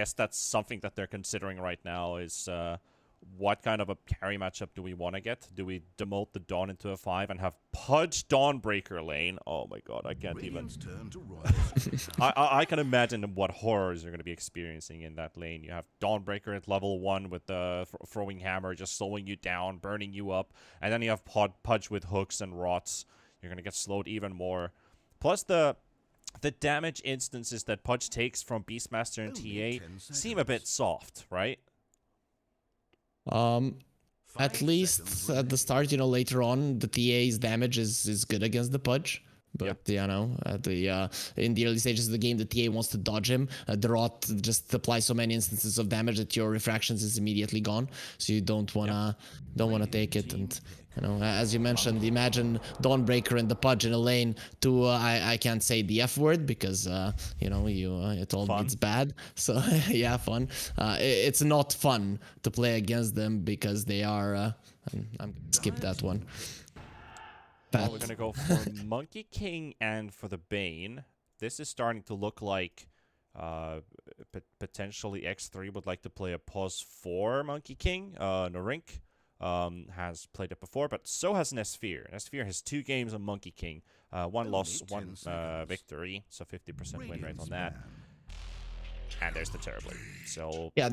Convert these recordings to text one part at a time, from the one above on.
guess that's something that they're considering right now is what kind of a carry matchup do we want to get? Do we demote the Dawn into a 5 and have Pudge Dawnbreaker lane? Oh my god, I can't even... I can imagine what horrors you're going to be experiencing in that lane. You have Dawnbreaker at level 1 with the throwing hammer just slowing you down, burning you up. And then you have Pudge with hooks and rots. You're going to get slowed even more. Plus the damage instances that Pudge takes from Beastmaster and TA seem a bit soft, right? At least at the start, later on, the TA's damage is good against the Pudge. But, at in the early stages of the game, the TA wants to dodge him. The Rot just applies so many instances of damage that your refractions is immediately gone. So you don't wanna take it. And as you mentioned, imagine Dawnbreaker and the Pudge in a lane to I can't say the F word because it all means bad. So yeah, fun. It's not fun to play against them because they are. I'm gonna skip that one. Well, we're going to go for Monkey King and for the Bane. This is starting to look like potentially X3 would like to play a pause 4 Monkey King. Norink has played it before, but so has Nesphere. Nesphere has 2 games on Monkey King. 1 loss, 1 victory, so 50% win rate on that. And there's the Terrorblade. So... yeah.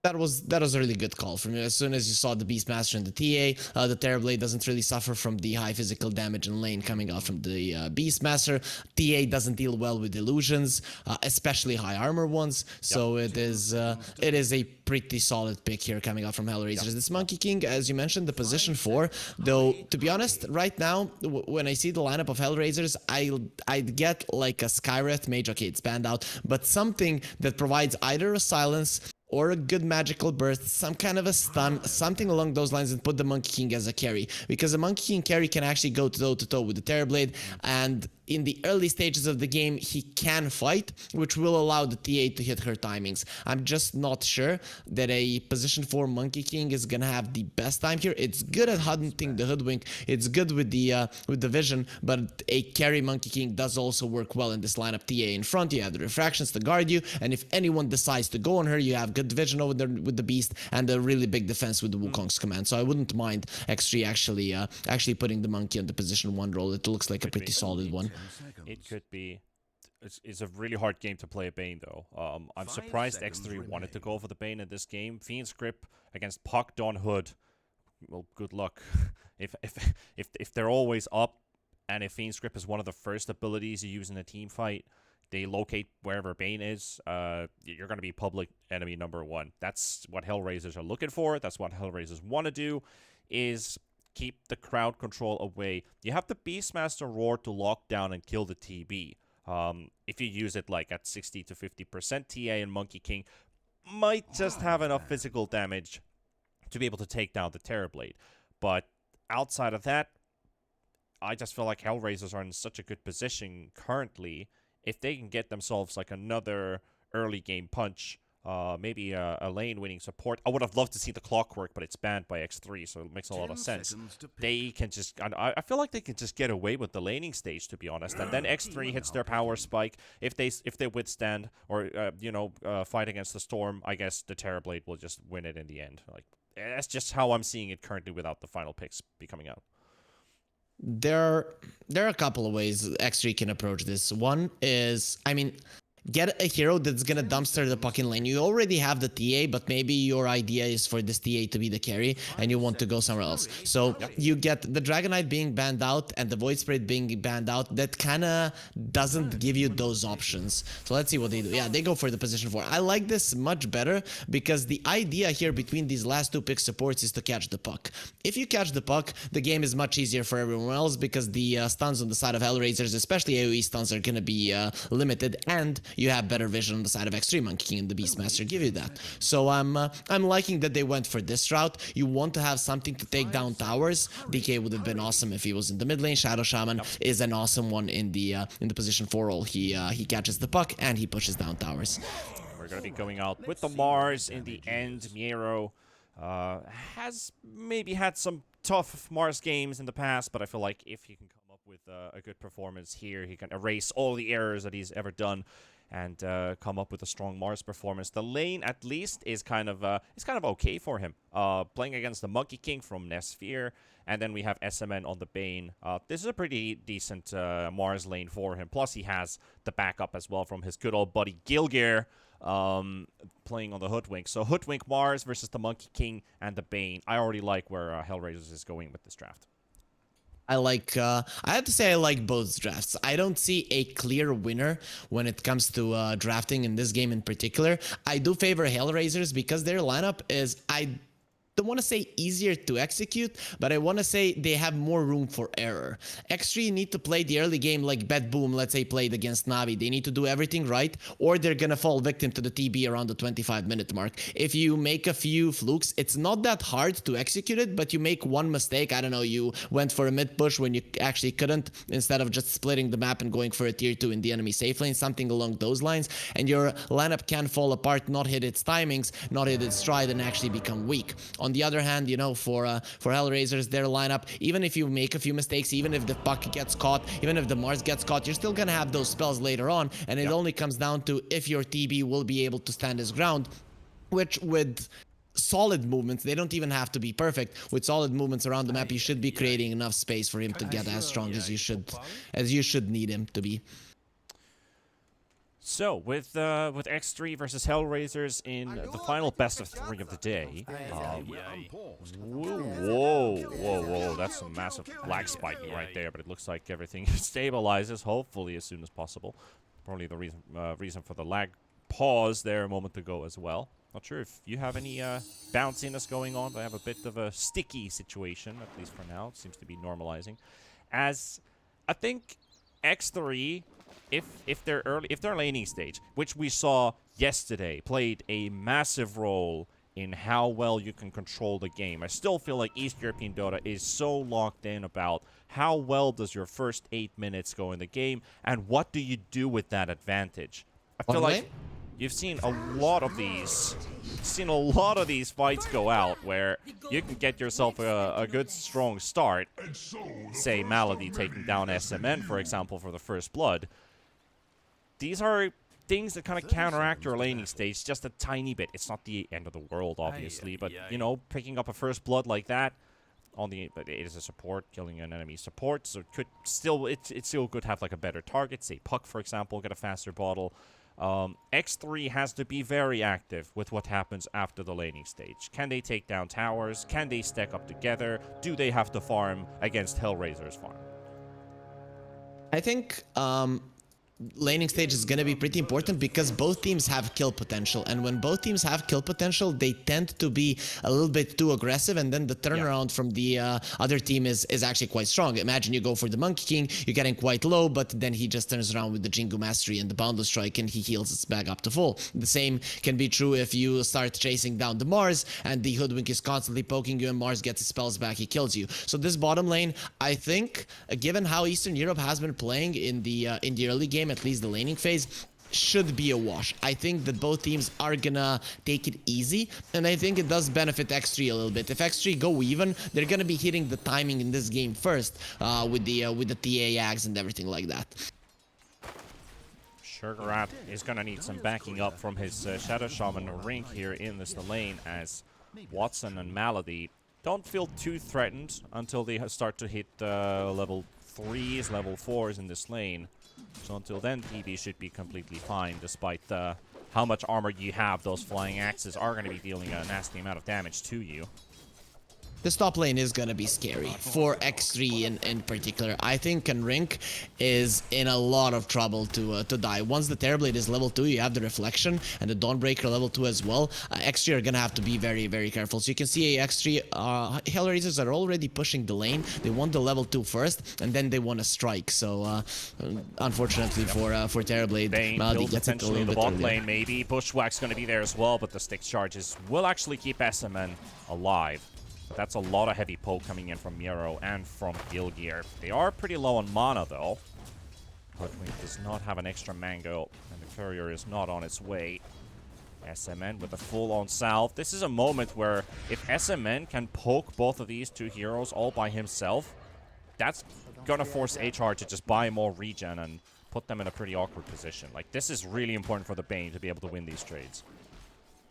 That was a really good call from you. As soon as you saw the Beastmaster and the TA, the Terrorblade doesn't really suffer from the high physical damage in lane coming out from the Beastmaster. TA doesn't deal well with illusions, especially high armor ones. So it is a pretty solid pick here coming out from HellRaisers. This Monkey King, as you mentioned, the position 4. Though to be honest, right now when I see the lineup of HellRaisers, I'd get like a Skywrath Mage. Okay, it's banned out, but something that provides either a silence or a good magical burst, some kind of a stun, something along those lines, and put the Monkey King as a carry. Because the Monkey King carry can actually go toe-to-toe with the Terrorblade, and in the early stages of the game, he can fight, which will allow the TA to hit her timings. I'm just not sure that a position 4 Monkey King is gonna have the best time here. It's good at hunting the Hoodwink, it's good with the vision, but a carry Monkey King does also work well in this lineup. TA in front, you have the refractions to guard you, and if anyone decides to go on her, you have good vision over there with the Beast, and a really big defense with the Wukong's command. So I wouldn't mind X3 actually putting the Monkey on the position 1 role. It looks like a pretty solid one. It could be. It's a really hard game to play a Bane, though. I'm surprised X3 wanted to go for the Bane in this game. Fiend's Grip against Puck Dawn Hood. Well, good luck. if they're always up, and if Fiend's Grip is one of the first abilities you use in a team fight, they locate wherever Bane is, you're going to be public enemy number 1. That's what HellRaisers are looking for. That's what HellRaisers want to do, is keep the crowd control away. You have the Beastmaster Roar to lock down and kill the TB. If you use it like at 60 to 50%, TA and Monkey King might just have enough physical damage to be able to take down the Terrorblade. But outside of that, I just feel like HellRaisers are in such a good position currently. If they can get themselves like another early game punch, maybe a lane-winning support. I would have loved to see the Clockwork, but it's banned by X3, so it makes a lot of sense. They can just... I feel like they can just get away with the laning stage, to be honest. And then X3 hits their power spike. If they withstand or, fight against the Storm, I guess the Terrorblade will just win it in the end. Like, that's just how I'm seeing it currently without the final picks be coming out. There are a couple of ways X3 can approach this. One is, get a hero that's gonna dumpster the puck in lane. You already have the TA, but maybe your idea is for this TA to be the carry, and you want to go somewhere else. So you get the Dragonite being banned out and the Void Spirit being banned out. That kinda doesn't give you those options. So let's see what they do. Yeah, they go for the position 4. I like this much better because the idea here between these last 2 pick supports is to catch the puck. If you catch the puck, the game is much easier for everyone else because the stuns on the side of HellRaisers, especially AoE stuns, are gonna be limited, and you have better vision on the side of X3. Monkey King and the Beastmaster give you that. So I'm liking that they went for this route. You want to have something to take down towers. DK would have been awesome if he was in the mid lane. Shadow Shaman is an awesome one in the position 4 role. He catches the puck and he pushes down towers. We're going to be going out with the Mars in the end. Miero has maybe had some tough Mars games in the past, but I feel like if he can come up with a good performance here, he can erase all the errors that he's ever done. and come up with a strong Mars performance. The lane, at least, is kind of okay for him. Playing against the Monkey King from Nesphere, and then we have SMN on the Bane. This is a pretty decent Mars lane for him. Plus, he has the backup as well from his good old buddy Gilgear, playing on the Hoodwink. So Hoodwink Mars versus the Monkey King and the Bane. I already like where HellRaisers is going with this draft. I have to say I like both drafts. I don't see a clear winner when it comes to drafting in this game in particular. I do favor HellRaisers because their lineup is, I don't want to say easier to execute, but I want to say they have more room for error. X3 need to play the early game like Bet Boom, let's say, played against Navi. They need to do everything right, or they're gonna fall victim to the TB around the 25-minute mark. If you make a few flukes, it's not that hard to execute it, but you make one mistake. I don't know, you went for a mid push when you actually couldn't, instead of just splitting the map and going for a tier 2 in the enemy safe lane, something along those lines, and your lineup can fall apart, not hit its timings, not hit its stride, and actually become weak. On the other hand, you know, for HellRaisers, their lineup, even if you make a few mistakes, even if the puck gets caught, even if the Mars gets caught, you're still gonna have those spells later on, and it only comes down to if your TB will be able to stand his ground, which with solid movements, they don't even have to be perfect. With solid movements around the map, you should be creating enough space for him to get as strong as you should need him to be. So, with X3 versus HellRaisers in the final best of 3 of the day. Whoa, that's a massive lag spiking right there, but it looks like everything stabilizes, hopefully, as soon as possible. Probably the reason for the lag pause there a moment ago as well. Not sure if you have any bounciness going on, but I have a bit of a sticky situation, at least for now. It seems to be normalizing. As I think X3... If their laning stage, which we saw yesterday, played a massive role in how well you can control the game. I still feel like East European Dota is so locked in about how well does your first 8 minutes go in the game, and what do you do with that advantage. I feel like you've seen a lot of these fights go out where you can get yourself a good strong start. Say Malady taking down SMN, for example, for the first blood. These are things that kind of counteract your laning stage just a tiny bit. It's not the end of the world, obviously, but, you know, picking up a first blood like that, but it is a support, killing an enemy support, so it still could have, like, a better target. Say Puck, for example, get a faster bottle. X3 has to be very active with what happens after the laning stage. Can they take down towers? Can they stack up together? Do they have to farm against HellRaisers farm? I think, laning stage is going to be pretty important because both teams have kill potential, and when both teams have kill potential, they tend to be a little bit too aggressive, and then the turnaround from the other team is actually quite strong. Imagine you go for the Monkey King, you're getting quite low, but then he just turns around with the Jingu Mastery and the Boundless Strike, and he heals us back up to full. The same can be true if you start chasing down the Mars, and the Hoodwink is constantly poking you, and Mars gets his spells back, he kills you. So this bottom lane, I think, given how Eastern Europe has been playing in the early game, at least the laning phase, should be a wash. I think that both teams are gonna take it easy, and I think it does benefit X3 a little bit. If X3 go even, they're gonna be hitting the timing in this game first, with the TA Ags and everything like that. Sugarat is gonna need some backing up from his Shadow Shaman Rink here in this lane, as Watson and Malady don't feel too threatened until they start to hit level 3s, level 4s in this lane. So until then, TB should be completely fine, despite how much armor you have. Those flying axes are going to be dealing a nasty amount of damage to you. This top lane is gonna be scary for X3 in particular. I think Rink is in a lot of trouble to die. Once the Terrorblade is level 2, you have the Reflection and the Dawnbreaker level 2 as well. X3 are gonna have to be very, very careful. So you can see X3 HellRaisers are already pushing the lane. They want the level 2 first, and then they want to strike. So unfortunately for Terrorblade, Malady gets it a little bit the bot lane. Maybe Bushwhack's gonna be there as well, but the stick charges will actually keep SMN alive. But that's a lot of heavy poke coming in from Miro and from Gilgear. They are pretty low on mana, though. Hoodwink does not have an extra mango, and the courier is not on its way. SMN with a full-on south. This is a moment where if SMN can poke both of these two heroes all by himself, that's gonna force HR to just buy more regen and put them in a pretty awkward position. Like, this is really important for the Bane to be able to win these trades.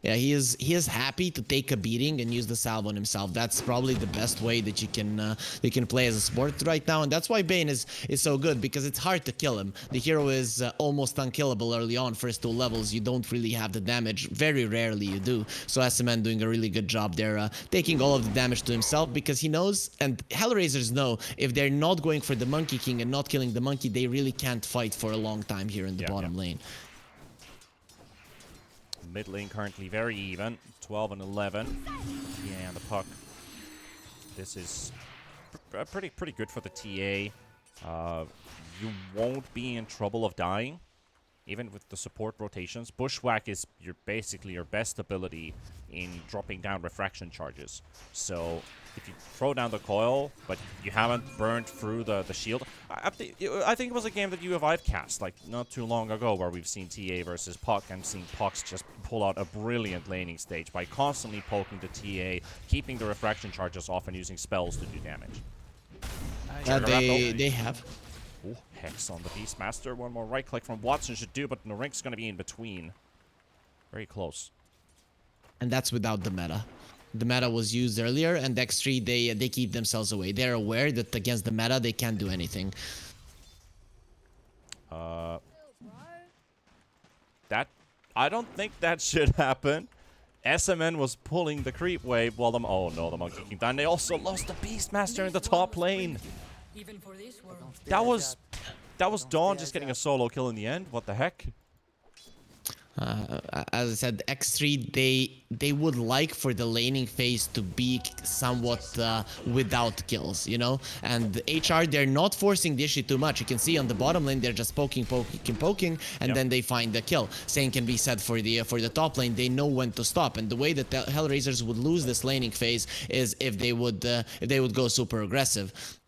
Yeah, he is happy to take a beating and use the salve on himself. That's probably the best way that you can play as a sport right now, and that's why Bane is so good, because it's hard to kill him. The hero is almost unkillable early on. First 2 levels, you don't really have the damage. Very rarely you do. So SMN doing a really good job there, taking all of the damage to himself, because he knows, and HellRaisers know, if they're not going for the Monkey King and not killing the monkey, they really can't fight for a long time here in the bottom lane. Mid lane currently very even, 12 and 11. Yeah, and the puck. This is pretty good for the TA. You won't be in trouble of dying, even with the support rotations. Bushwhack is basically your best ability in dropping down refraction charges. So if you throw down the coil, but you haven't burned through the shield. I think it was a game that I've cast like not too long ago, where we've seen TA versus Puck and seen Pucks just pull out a brilliant laning stage by constantly poking the TA, keeping the refraction charges off, and using spells to do damage. They have. Oh, Hex on the Beastmaster. One more right click from Watson should do, but Norink's going to be in between. Very close. And that's without the meta. The meta was used earlier, and X3, they keep themselves away. They're aware that against the meta, they can't do anything. I don't think that should happen. SMN was pulling the creep wave while oh no, the Monkey King died. They also lost the Beastmaster in the top lane. That was Dawn just getting a solo kill in the end. What the heck? As I said, X3, they would like for the laning phase to be somewhat without kills, you know? And HR, they're not forcing the issue too much. You can see on the bottom lane, they're just poking, and then they find the kill. Same can be said for the top lane. They know when to stop. And the way that the HellRaisers would lose this laning phase is if they would go super aggressive.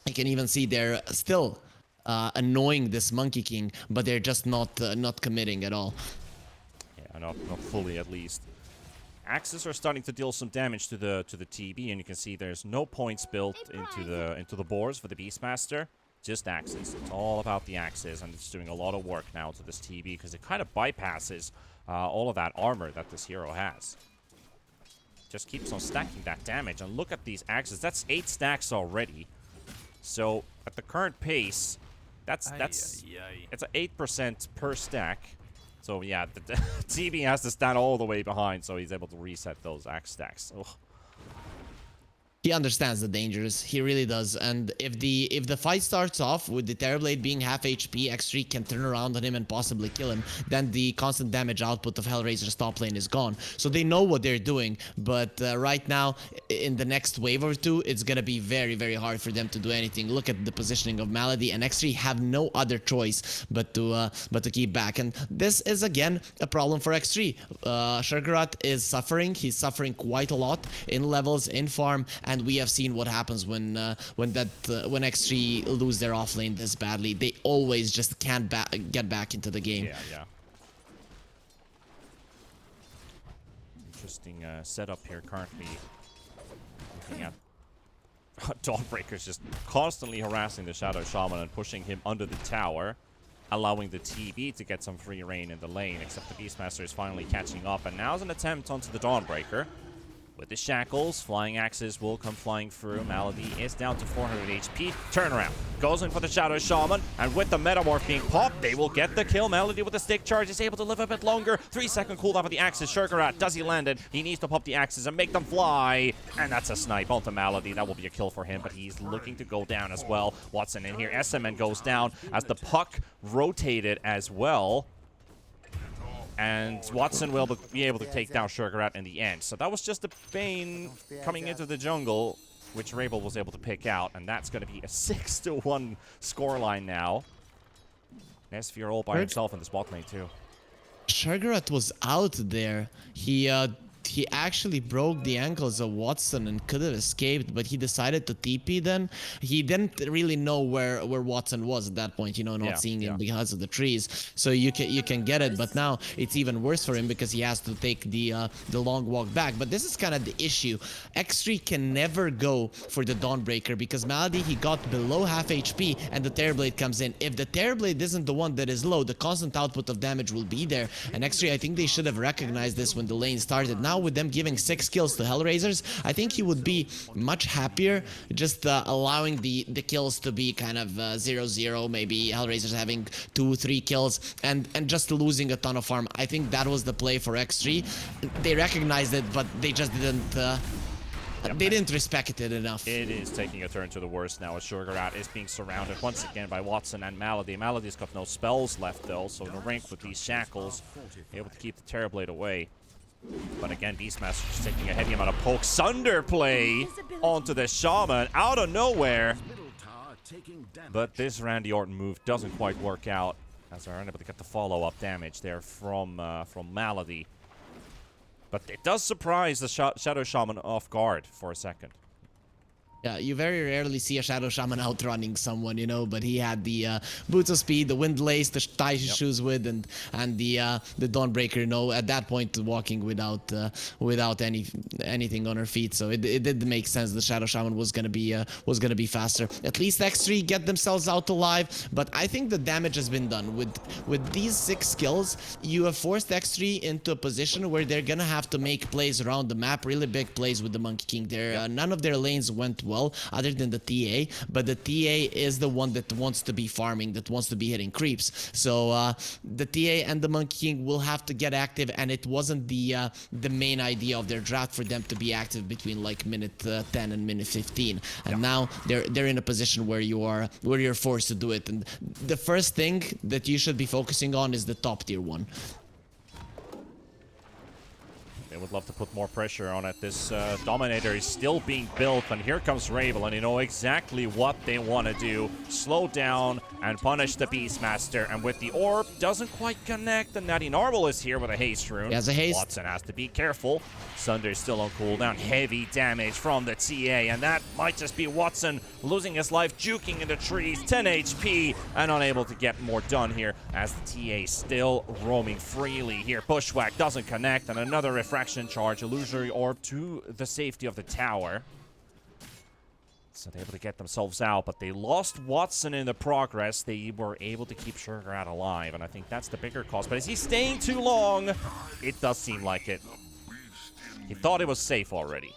You can even see they're still annoying this Monkey King, but they're just not committing at all. Not fully, at least. Axes are starting to deal some damage to the TB, and you can see there's no points built into the boars for the Beastmaster. Just axes. It's all about the axes, and it's doing a lot of work now to this TB, because it kind of bypasses all of that armor that this hero has. Just keeps on stacking that damage, and look at these axes. That's 8 stacks already. So at the current pace, it's an 8% per stack. So yeah, the TB has to stand all the way behind, so he's able to reset those axe stacks. Ugh. He understands the dangers. He really does. And if the fight starts off with the Terrorblade being half HP, X3 can turn around on him and possibly kill him, then the constant damage output of HellRaiser's top lane is gone. So they know what they're doing. But right now, in the next wave or two, it's gonna be very, very hard for them to do anything. Look at the positioning of Malady, and X3 have no other choice but to keep back. And this is again a problem for X3. Shergarat is suffering. He's suffering quite a lot in levels, in farm. And we have seen what happens when X3 lose their offlane this badly. They always just can't get back into the game. Yeah. Interesting setup here currently. Looking at Dawnbreaker's just constantly harassing the Shadow Shaman and pushing him under the tower, allowing the TB to get some free reign in the lane, except the Beastmaster is finally catching up, and now's an attempt onto the Dawnbreaker. With the shackles, flying axes will come flying through. Malady is down to 400 HP. Turnaround. Goes in for the Shadow Shaman. And with the Metamorph being popped, they will get the kill. Malady with the stick charge is able to live a bit longer. 3-second cooldown for the axes. Shergarat, does he land it? He needs to pop the axes and make them fly. And that's a snipe onto Malady. That will be a kill for him, but he's looking to go down as well. Watson in here. SMN goes down as the puck rotated as well. And Watson will be able to take down Shergarat in the end. So that was just the Bane coming into the jungle, which Rabel was able to pick out. And that's going to be a 6-1 scoreline now. Nesfear all by himself in the spot lane too. Shergarat was out there. He he actually broke the ankles of Watson and could have escaped, but he decided to TP then. He didn't really know where Watson was at that point, you know, not seeing him because of the trees. So you can get it, but now it's even worse for him because he has to take the long walk back. But this is kind of the issue. X3 can never go for the Dawnbreaker because Malady, he got below half HP and the Terrorblade comes in. If the Terrorblade isn't the one that is low, the constant output of damage will be there. And X3, I think they should have recognized this when the lane started. Now with them giving 6 kills to HellRaisers, I think he would be much happier just allowing the kills to be kind of 0-0, maybe HellRaisers having 2-3 kills and just losing a ton of farm. I think that was the play for X3. They recognized it, but they just didn't they didn't respect it enough. It is taking a turn to the worst now as Sugarat is being surrounded once again by Watson and Malady. Malady's got no spells left though, so Narink with these shackles able to keep the Terrorblade away. But again, Beastmaster just taking a heavy amount of poke. Sunder play onto the Shaman out of nowhere. But this Randy Orton move doesn't quite work out as they're unable to get the follow-up damage there from Malady. But it does surprise the Shadow Shaman off guard for a second. Yeah, you very rarely see a Shadow Shaman outrunning someone, you know, but he had the boots of speed, the wind lace to tie his shoes with, and the Dawnbreaker, you know, at that point walking without anything on her feet. So it did make sense. The Shadow Shaman was gonna be faster. At least X3 get themselves out alive, but I think the damage has been done with these 6 kills. You have forced X3 into a position where they're gonna have to make plays around the map, really big plays with the Monkey King. None of their lanes went well other than the TA, but the TA is the one that wants to be farming, that wants to be hitting creeps. So the TA and the Monkey King will have to get active, and it wasn't the main idea of their draft for them to be active between like minute 10 and minute 15. And now they're in a position where you're forced to do it. And the first thing that you should be focusing on is the top tier one. They would love to put more pressure on it. This Dominator is still being built, and here comes Rabel, and you know exactly what they want to do. Slow down and punish the Beastmaster, and with the orb, doesn't quite connect, and Natty Narble is here with a haste rune. He has a haste. Watson has to be careful. Sunder is still on cooldown. Heavy damage from the TA, and that might just be Watson losing his life, juking in the trees, 10 HP, and unable to get more done here as the TA still roaming freely here. Bushwhack doesn't connect, and another refraction charge, illusory orb to the safety of the tower. So they're able to get themselves out, but they lost Watson in the progress. They were able to keep Sugarat alive, and I think that's the bigger cost. But is he staying too long? It does seem like it. He thought it was safe already.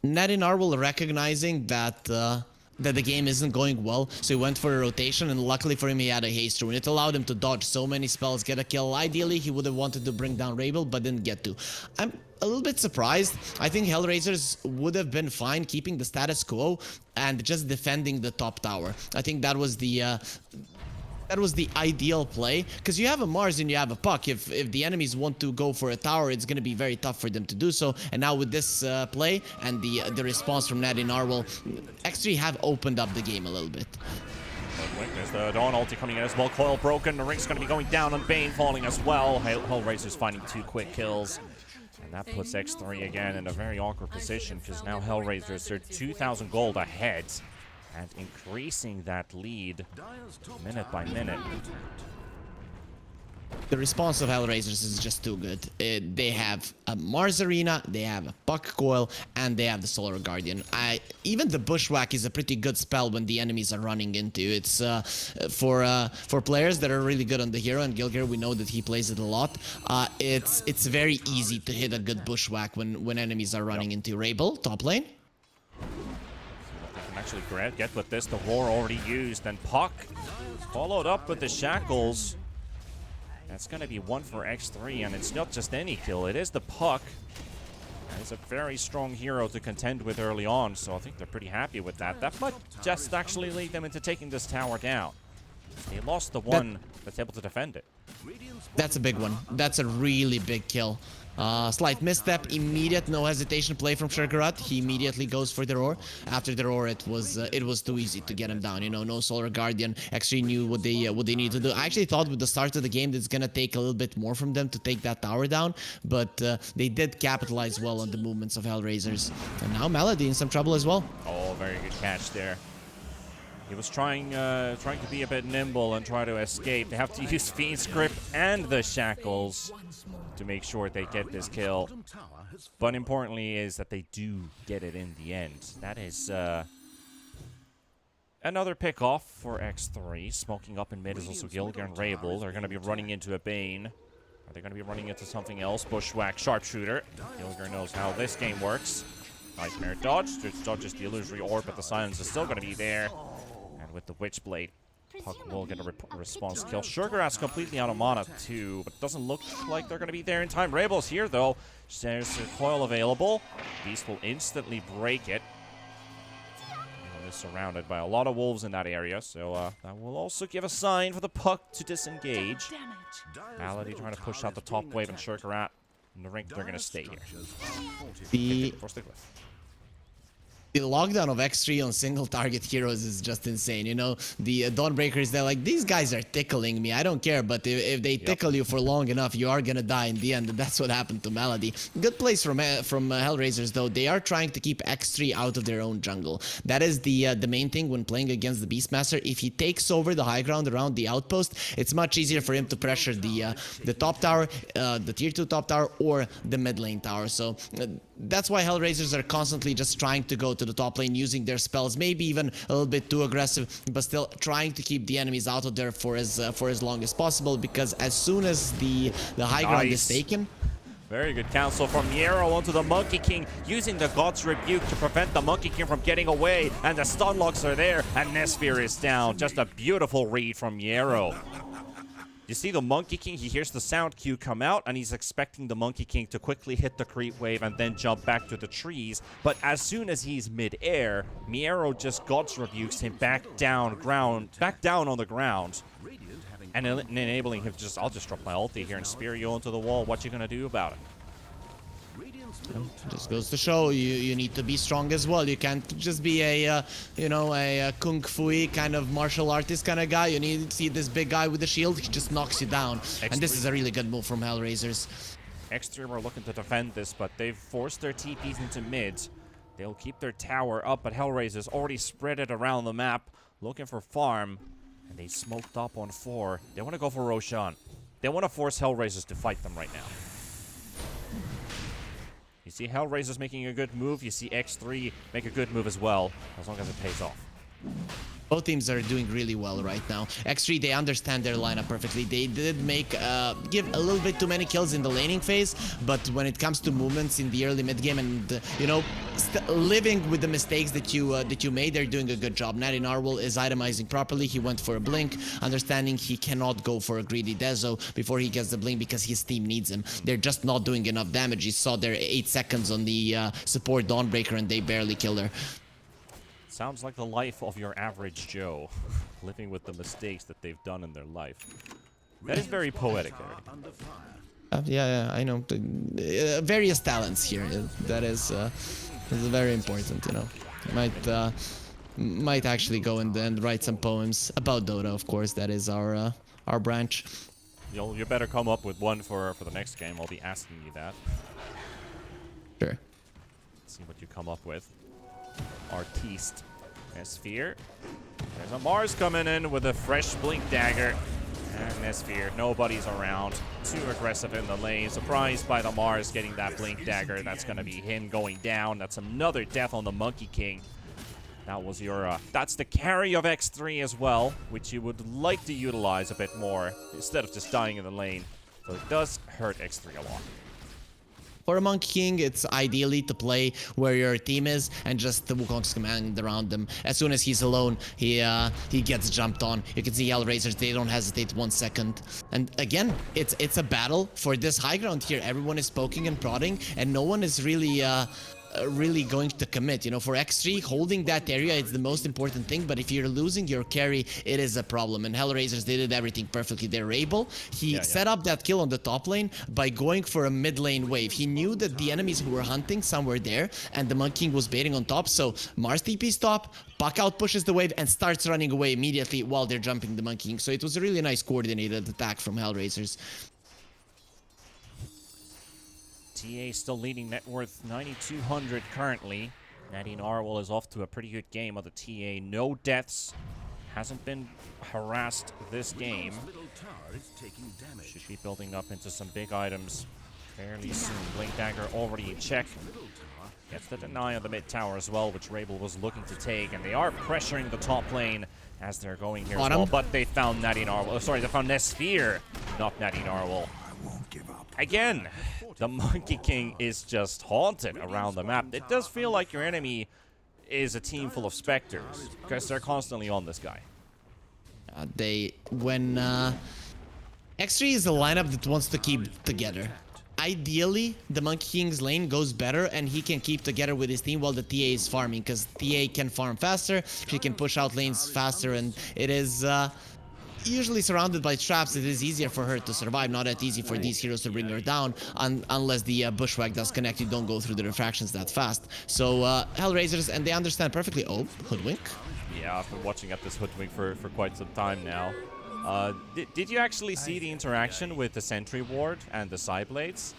Natty Narble recognizing that the game isn't going well, so he went for a rotation, and luckily for him he had a haste rune. It allowed him to dodge so many spells, get a kill. Ideally he would have wanted to bring down Rabel, but didn't get to. I'm a little bit surprised. I think HellRaisers would have been fine keeping the status quo and just defending the top tower. I think that was the ideal play, because you have a Mars and you have a Puck. If the enemies want to go for a tower, it's going to be very tough for them to do so. And now with this play and the response from Natty Narble, X3 have opened up the game a little bit. There's the Dawn ulti coming in as well. Coil broken. The Ring's going to be going down, and Bane falling as well. HellRaisers finding 2 quick kills. And that puts X3 again in a very awkward position, because now HellRaisers are 2,000 gold ahead and increasing that lead minute by minute. The response of HellRaisers is just too good. They have a Mars Arena, they have a Puck Coil, and they have the Solar Guardian. Even the Bushwhack is a pretty good spell when the enemies are running into. It's for players that are really good on the hero, and Gilgir, we know that he plays it a lot. It's very easy to hit a good Bushwhack when enemies are running into. Rabel, top lane. Actually get with this. The roar already used, and Puck followed up with the shackles. That's going to be 1 for X3, and it's not just any kill. It is the Puck. He's a very strong hero to contend with early on, so I think they're pretty happy with that. That might just actually lead them into taking this tower down. They lost the one that's able to defend it. That's a big one. That's a really big kill. Slight misstep, immediate, no hesitation play from Shurgarat. He immediately goes for the roar. After the roar, it was too easy to get him down. You know, no Solar Guardian. Actually knew what they need to do. I actually thought with the start of the game, it's gonna take a little bit more from them to take that tower down, but they did capitalize well on the movements of HellRaisers. And now Melody in some trouble as well. Oh, very good catch there. He was trying to be a bit nimble and try to escape. They have to use Fiend's Grip and the Shackles to make sure they get this kill. But importantly is that they do get it in the end. That is another pick off for X3. Smoking up in mid is also Gilger and Rabel. They're going to be running into a Bane. Are they going to be running into something else? Bushwhack, Sharpshooter. Gilger knows how this game works. Nightmare dodge. Just dodges the illusory orb, but the silence is still going to be there. With the Witchblade, Puck will get a response kill. Shurgarat's completely out of mana too, but it doesn't look like they're going to be there in time. Rabel's here though. There's a coil available. Beast will instantly break it. They're surrounded by a lot of wolves in that area, so that will also give a sign for the Puck to disengage. Malady trying to push out the top wave, and Shurgarat in the rink, they're going to stay here. The lockdown of X3 on single target heroes is just insane. You know, the Dawnbreakers, they're like, these guys are tickling me. I don't care, but if they tickle you for long enough, you are gonna die in the end. And that's what happened to Melody. Good place from HellRaisers, though. They are trying to keep X3 out of their own jungle. That is the main thing when playing against the Beastmaster. If he takes over the high ground around the outpost, it's much easier for him to pressure the top tower, the tier 2 top tower, or the mid lane tower. So that's why HellRaisers are constantly just trying to go to the top lane, using their spells, maybe even a little bit too aggressive, but still trying to keep the enemies out of there for as long as possible, because as soon as the high ground is taken. Very good counsel from Miero onto the Monkey King, using the God's Rebuke to prevent the Monkey King from getting away, and the stun locks are there, and Nesphere is down. Just a beautiful read from Miero. You see the Monkey King, he hears the sound cue come out, and he's expecting the Monkey King to quickly hit the creep wave and then jump back to the trees. But as soon as he's mid-air, Miero just God's Rebukes him back down on the ground. And enabling him to just, I'll just drop my ulti here and spear you onto the wall. What you gonna do about it? Just goes to show you need to be strong as well. You can't just be a a kung fu kind of martial artist kind of guy. You need to see this big guy with the shield. He just knocks you down. And this is a really good move from HellRaisers. X3 are looking to defend this, but they've forced their TPs into mid. They'll keep their tower up, but HellRaisers already spread it around the map, looking for farm. And they smoked up on 4. They want to go for Roshan. They want to force HellRaisers to fight them right now. You see HellRaisers making a good move. You see X3 make a good move as well, as long as it pays off. Both teams are doing really well right now. X3, they understand their lineup perfectly. They did give a little bit too many kills in the laning phase, but when it comes to movements in the early mid game and living with the mistakes that you made, they're doing a good job. Natty Narwhal is itemizing properly. He went for a blink, understanding he cannot go for a greedy Dezo before he gets the blink because his team needs him. They're just not doing enough damage. You saw their 8 seconds on the support Dawnbreaker and they barely killed her. Sounds like the life of your average Joe, living with the mistakes that they've done in their life. That is very poetic, Eric. Yeah, I know. Various talents here. That is very important, you know. Might actually go and write some poems about Dota, of course. That is our branch. You better come up with one for the next game. I'll be asking you that. Sure. Let's see what you come up with. Artiste. Nesphere. There's a Mars coming in with a fresh Blink Dagger. And Nesphere, nobody's around. Too aggressive in the lane. Surprised by the Mars getting that Blink Dagger. That's going to be him going down. That's another death on the Monkey King. That was your, that's the carry of X3 as well, which you would like to utilize a bit more instead of just dying in the lane. So it does hurt X3 a lot. For a Monkey King, it's ideally to play where your team is and just the Wukong's command around them. As soon as he's alone, he gets jumped on. You can see HellRaisers, they don't hesitate 1 second. And again, it's a battle for this high ground here. Everyone is poking and prodding, and no one is really really going to commit. You know, for X3, holding that area is the most important thing, but if you're losing your carry, it is a problem. And HellRaisers, they did everything perfectly. They were able. He set up that kill on the top lane by going for a mid lane wave. He knew that the enemies who were hunting somewhere there, and the Monkey King was baiting on top, so Mars TP's top, Puck out pushes the wave, and starts running away immediately while they're jumping the Monkey King. So it was a really nice coordinated attack from HellRaisers. TA still leading net worth 9,200 currently. Natty Narwhal is off to a pretty good game on the TA. No deaths. Hasn't been harassed this game. Should be building up into some big items fairly soon. Blink Dagger already in check. Gets the deny on the mid tower as well, which Rabel was looking to take. And they are pressuring the top lane as they're going here as well. But they found Natty Narwhal. Oh, sorry, they found Nesphere, not Natty Narwhal. Again, the Monkey King is just haunted around the map. It does feel like your enemy is a team full of Spectres, because they're constantly on this guy. X3 is a lineup that wants to keep together. Ideally, the Monkey King's lane goes better and he can keep together with his team while the TA is farming, because TA can farm faster, she can push out lanes faster, and it is usually surrounded by traps. It is easier for her to survive, not that easy for these heroes to bring her down, unless the bushwhack does connect. You don't go through the refractions that fast. So HellRaisers, and they understand perfectly. Oh, Hoodwink. Yeah, I've been watching at this Hoodwink for quite some time now. Did you actually see the interaction with the Sentry Ward and the Psyblades?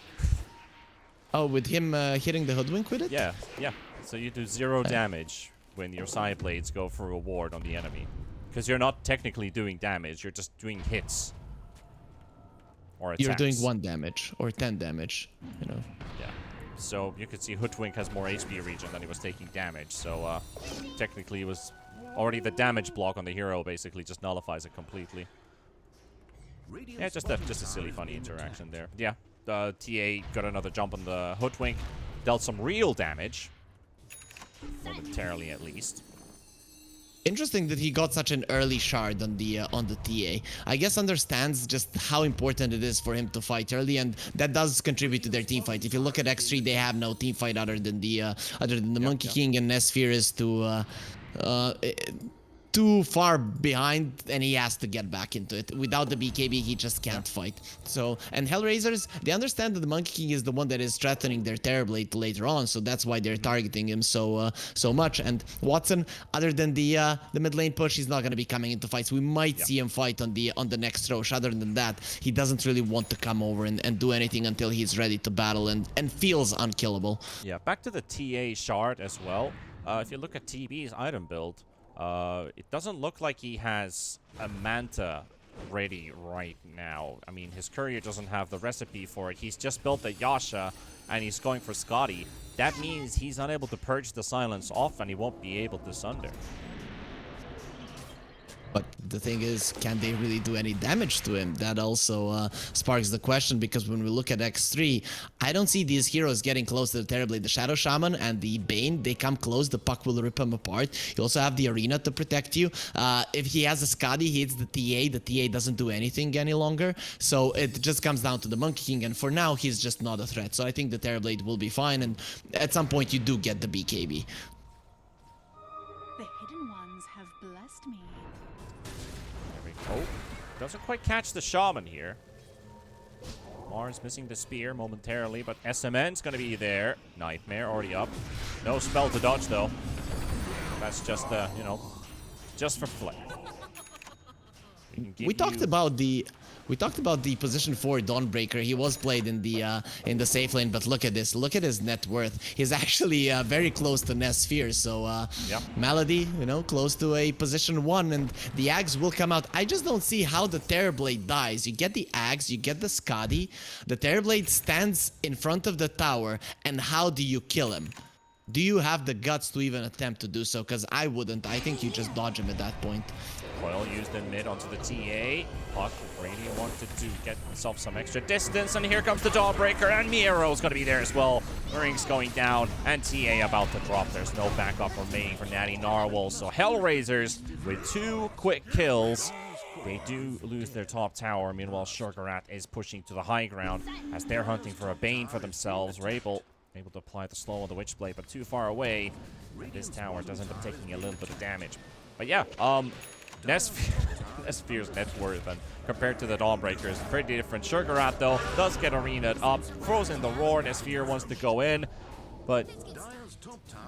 Oh, with him hitting the Hoodwink with it? Yeah, yeah. So you do 0 damage when your Psyblades go through a ward on the enemy. Because you're not technically doing damage, you're just doing hits. Or attacks. You're doing 1 damage or 10 damage, you know. Yeah. So you could see Hoodwink has more HP regen than he was taking damage. So technically it was already the damage block on the hero basically just nullifies it completely. Yeah, just a silly funny interaction there. Yeah. TA got another jump on the Hoodwink, dealt some real damage. Momentarily at least. Interesting that he got such an early shard on the TA. I guess understands just how important it is for him to fight early, and that does contribute to their team fight. If you look at X3, they have no team fight other than the Monkey King, and Nesphere is too far behind, and he has to get back into it. Without the BKB, he just can't fight. So, and HellRaisers, they understand that the Monkey King is the one that is threatening their Terrorblade later on, so that's why they're targeting him so much. And Watson, other than the mid lane push, he's not going to be coming into fights. We might see him fight on the next Roche. Other than that, he doesn't really want to come over and do anything until he's ready to battle and feels unkillable. Yeah, back to the TA shard as well. If you look at TB's item build, it doesn't look like he has a Manta ready right now. I mean, his courier doesn't have the recipe for it. He's just built the Yasha, and he's going for Scotty. That means he's unable to purge the silence off, and he won't be able to Sunder. But the thing is, can they really do any damage to him? That also sparks the question, because when we look at X3, I don't see these heroes getting close to the Terrorblade. The Shadow Shaman and the Bane, they come close, the Puck will rip him apart. You also have the Arena to protect you. If he has a Skadi, he hits the TA doesn't do anything any longer. So it just comes down to the Monkey King, and for now, he's just not a threat. So I think the Terrorblade will be fine, and at some point, you do get the BKB. The hidden ones have blessed me. Oh, doesn't quite catch the Shaman here. Mars missing the spear momentarily, but SMN's gonna be there. Nightmare already up. No spell to dodge though. That's just, you know, just for flair. We talked about the position 4 Dawnbreaker. He was played in the safe lane, but look at this. Look at his net worth. He's actually very close to Nesphere. So Malady, you know, close to a position 1, and the Axe will come out. I just don't see how the Terrorblade dies. You get the Axe, you get the Skadi. The Terrorblade stands in front of the tower, and how do you kill him? Do you have the guts to even attempt to do so? Because I wouldn't. I think you just dodge him at that point. Coil used in mid onto the TA. Puck really wanted to get himself some extra distance, and here comes the Dawnbreaker, and Miero's gonna be there as well. Ring's going down, and TA about to drop. There's no backup remaining for Natty Narwhal, so HellRaisers with 2 quick kills. They do lose their top tower. Meanwhile, Shurgarat is pushing to the high ground as they're hunting for a Bane for themselves. Rabel Able to apply the slow on the Witchblade, but too far away. And this tower does end up taking a little bit of damage. But yeah, Nesphere's net worth and compared to the Dawnbreaker is pretty different. Sugarat though does get arena'd up, throws in the roar. Nesphere wants to go in, but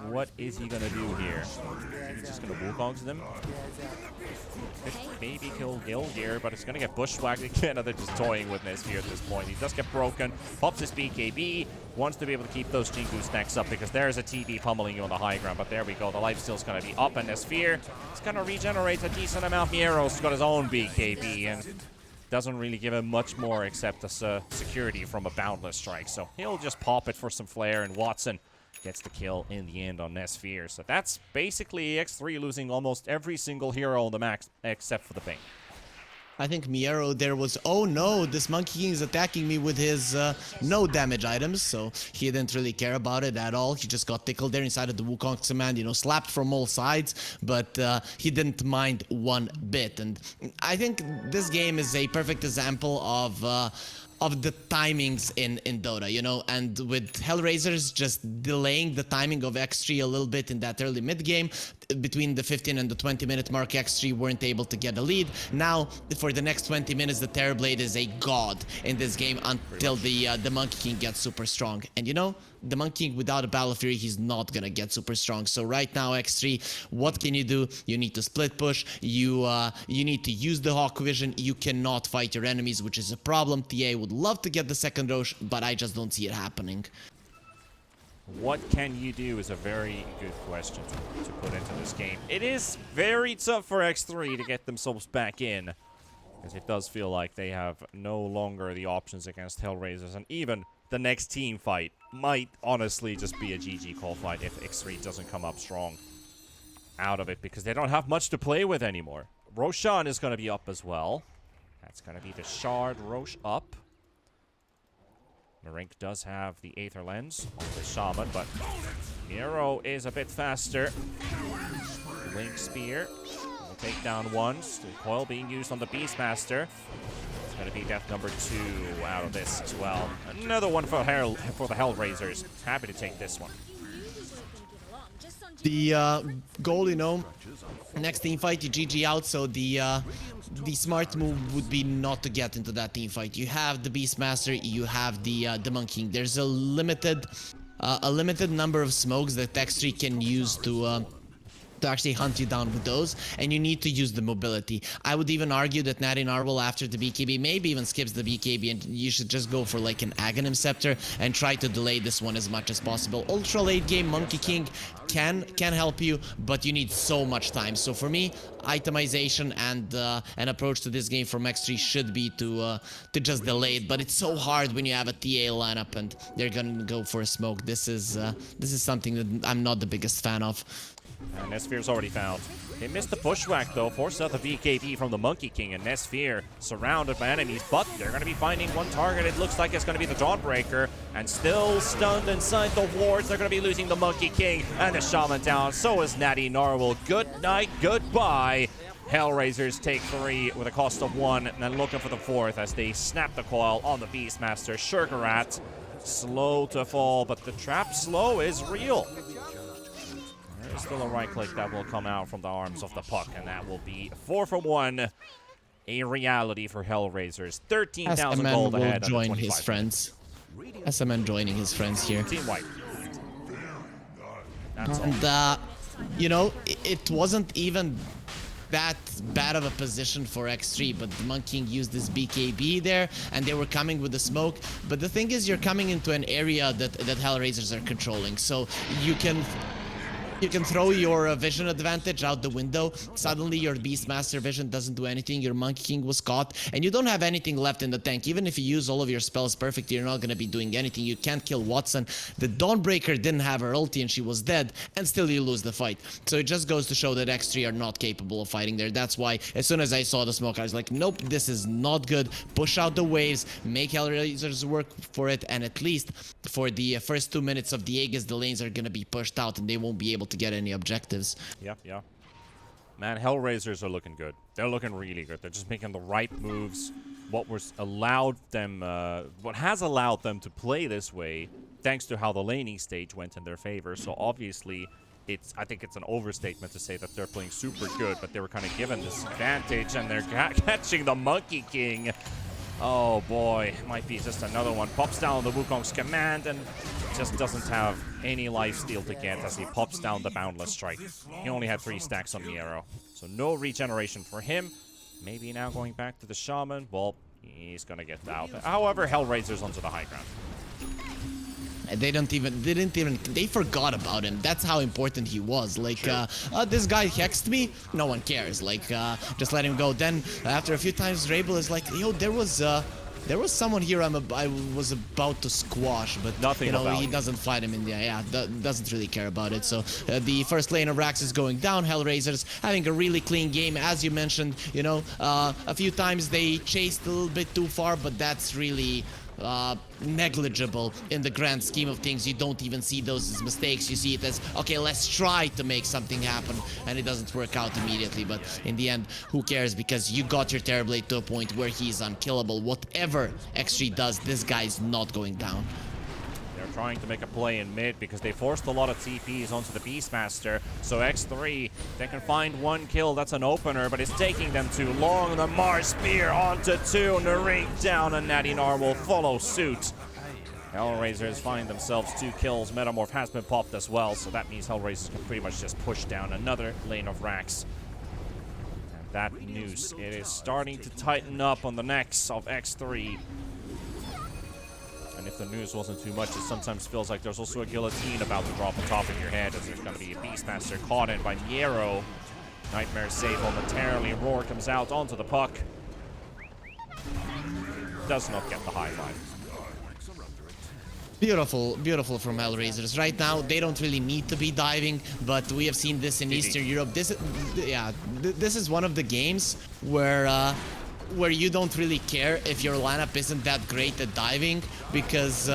what is he gonna do here? He's just gonna Wukong to them. Could maybe kill Gilgear, but it's gonna get bushwhacked again. They're just toying with Nesphere at this point. He does get broken, pops his BKB, wants to be able to keep those Jingu stacks up because there's a TB pummeling you on the high ground. But there we go, the lifesteal's gonna be up, and Nesphere is gonna regenerate a decent amount. Miero's got his own BKB and doesn't really give him much more except security from a Boundless Strike. So he'll just pop it for some flair, and Watson gets the kill in the end on Nesphere. So that's basically X3 losing almost every single hero on the max except for the Bane. I think Miero there was, oh no, this Monkey King is attacking me with his no damage items, so he didn't really care about it at all. He just got tickled there inside of the Wukong's command, you know, slapped from all sides, but he didn't mind one bit. And I think this game is a perfect example of the timings in Dota, you know, and with HellRaisers just delaying the timing of X3 a little bit in that early mid game, between the 15 and the 20-minute mark, X3 weren't able to get a lead. Now, for the next 20 minutes, the Terrorblade is a god in this game until the Monkey King gets super strong. And you know, the Monkey King without a Battle Fury, he's not gonna get super strong. So right now, X3, what can you do? You need to split push. You need to use the Hawk Vision. You cannot fight your enemies, which is a problem. TA would love to get the second Roche, but I just don't see it happening. What can you do is a very good question to put into this game. It is very tough for X3 to get themselves back in, because it does feel like they have no longer the options against HellRaisers, and even the next team fight might honestly just be a GG call fight if X3 doesn't come up strong out of it, because they don't have much to play with anymore. Roshan is going to be up as well. That's going to be the Shard Roche up. Marink does have the Aether Lens on the Shaman, but Miero is a bit faster. Link Spear will take down once. The coil being used on the Beastmaster. It's going to be death number 2 out of this as well. Another one for the HellRaisers. Happy to take this one. The goal, you know, next team fight, you GG out, so the smart move would be not to get into that team fight. You have the Beastmaster, you have the Monkey King. There's a limited number of smokes that X3 can use to actually hunt you down with those, and you need to use the mobility. I would even argue that Natty Narwhal after the BKB maybe even skips the BKB, and you should just go for like an Aghanim Scepter and try to delay this one as much as possible. Ultra late game Monkey King can help you, but you need so much time. So for me, itemization and an approach to this game from X3 should be to just delay it, but it's so hard when you have a TA lineup and they're gonna go for a smoke. This is something that I'm not the biggest fan of. And Nesphere's already found. They missed the bushwhack though, forced out the BKB from the Monkey King, and Nesphere surrounded by enemies, but they're going to be finding one target. It looks like it's going to be the Dawnbreaker, and still stunned inside the wards. They're going to be losing the Monkey King and the Shaman down. So is Natty Narwhal. Good night, goodbye. HellRaisers take 3 with a cost of 1, and then looking for the 4th as they snap the coil on the Beastmaster. Sugarat slow to fall, but the trap slow is real. There's still a right click that will come out from the arms of the puck, and that will be 4 for 1. A reality for HellRaisers. 13,000 gold ahead. SMN will join his friends. SMN joining his friends here. Team White. That's and, all. You know, it wasn't even that bad of a position for X3, but the Monkey King used this BKB there, and they were coming with the smoke. But the thing is, you're coming into an area that HellRaisers are controlling, so you can throw your vision advantage out the window. Suddenly your Beastmaster vision doesn't do anything. Your Monkey King was caught, and you don't have anything left in the tank. Even if you use all of your spells perfectly, you're not going to be doing anything. You can't kill Watson. The Dawnbreaker didn't have her ulti, and she was dead, and still you lose the fight. So it just goes to show that X3 are not capable of fighting there. That's why as soon as I saw the smoke, I was like, nope, this is not good. Push out the waves, make HellRaisers work for it, and at least for the first 2 minutes of the Aegis, the lanes are going to be pushed out, and they won't be able to get any objectives. Yeah. Man, HellRaisers are looking good. They're looking really good. They're just making the right moves, what was allowed them, what has allowed them to play this way, thanks to how the laning stage went in their favor. So obviously, I think it's an overstatement to say that they're playing super good, but they were kind of given this advantage, and they're catching the Monkey King. Oh boy, might be just another one. Pops down the Wukong's command and just doesn't have any lifesteal to get as he pops down the Boundless Strike. He only had 3 stacks on Miero, so no regeneration for him. Maybe now going back to the Shaman. Well, he's gonna get out. However, HellRaisers onto the high ground. They forgot about him. That's how important he was. Like, this guy hexed me, no one cares. Like, just let him go. Then, after a few times, Rabel is like, yo, there was someone here I was about to squash, but nothing, you know, he doesn't fight him in the doesn't really care about it. So the first lane of Rax is going down. HellRaisers having a really clean game, as you mentioned. You know, a few times they chased a little bit too far, but that's really negligible in the grand scheme of things. You don't even see those as mistakes. You see it as, okay, let's try to make something happen, and it doesn't work out immediately. But in the end, who cares, because you got your Terrorblade to a point where he's unkillable. Whatever X3 does, this guy's not going down. They're trying to make a play in mid because they forced a lot of TPs onto the Beastmaster. So X3, they can find 1 kill. That's an opener, but it's taking them too long. The Mars Spear onto 2. Narik down, and Natty Nar will follow suit. HellRaisers find themselves 2 kills. Metamorph has been popped as well, so that means HellRaisers can pretty much just push down another lane of Rax. And that noose, it is starting to tighten up on the necks of X3. And if the news wasn't too much, it sometimes feels like there's also a guillotine about to drop on top of your head, as there's going to be a Beastmaster caught in by Miero. Nightmare save momentarily. Roar comes out onto the puck. Does not get the high five. Beautiful, beautiful from HellRaisers. Right now, they don't really need to be diving, but we have seen this in Eastern Europe. This is one of the games where you don't really care if your lineup isn't that great at diving, because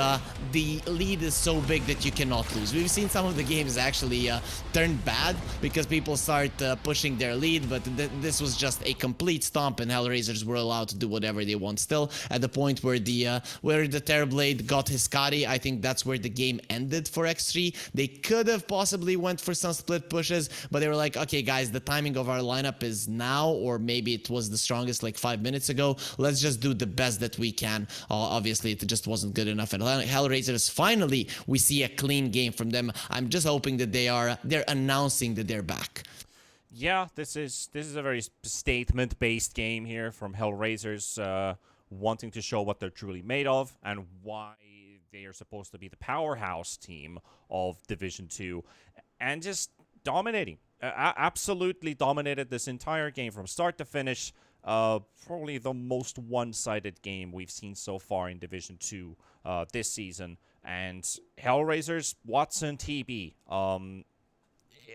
the lead is so big that you cannot lose. We've seen some of the games actually turn bad because people start pushing their lead, but this was just a complete stomp, and HellRaisers were allowed to do whatever they want. Still, at the point where the Terrorblade got his Skadi, I think that's where the game ended for X3. They could have possibly went for some split pushes, but they were like, okay guys, the timing of our lineup is now, or maybe it was the strongest like 5 minutes ago. Let's just do the best that we can. Obviously, it just wasn't good enough. And HellRaisers, finally, we see a clean game from them. I'm just hoping that they're announcing that they're back. Yeah, this is a very statement-based game here from HellRaisers, wanting to show what they're truly made of and why they are supposed to be the powerhouse team of Division 2, and just dominating. Absolutely dominated this entire game from start to finish. Probably the most one-sided game we've seen so far in Division 2 this season. And HellRaisers, Watson, TB.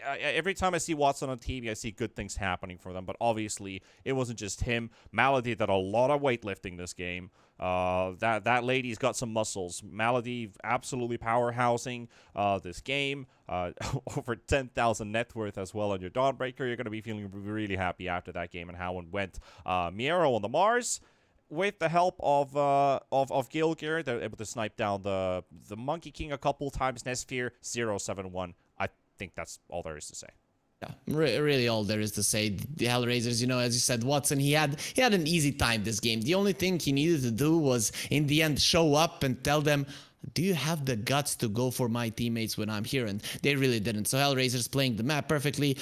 Every time I see Watson on TV, I see good things happening for them. But obviously, it wasn't just him. Malady did a lot of weightlifting this game. That lady's got some muscles. Malady absolutely powerhousing this game. Over 10,000 net worth as well on your Dawnbreaker. You're going to be feeling really happy after that game and how it went. Miero on the Mars, with the help of Gilgear, they're able to snipe down the Monkey King a couple times. Nesphere 071. I think that's all there is to say. Yeah, really all there is to say. The HellRaisers, you know, as you said, Watson, he had an easy time this game. The only thing he needed to do was, in the end, show up and tell them, do you have the guts to go for my teammates when I'm here? And they really didn't. So HellRaisers playing the map perfectly,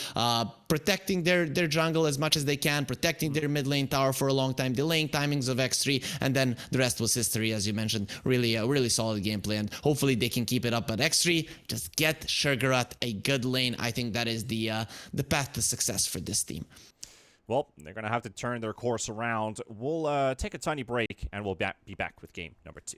protecting their jungle as much as they can, protecting their mid lane tower for a long time, delaying timings of X3, and then the rest was history, as you mentioned. Really solid gameplay, and hopefully they can keep it up at X3. Just get Shergarat a good lane. I think that is the path to success for this team. Well, they're going to have to turn their course around. We'll take a tiny break, and we'll be back with game number 2.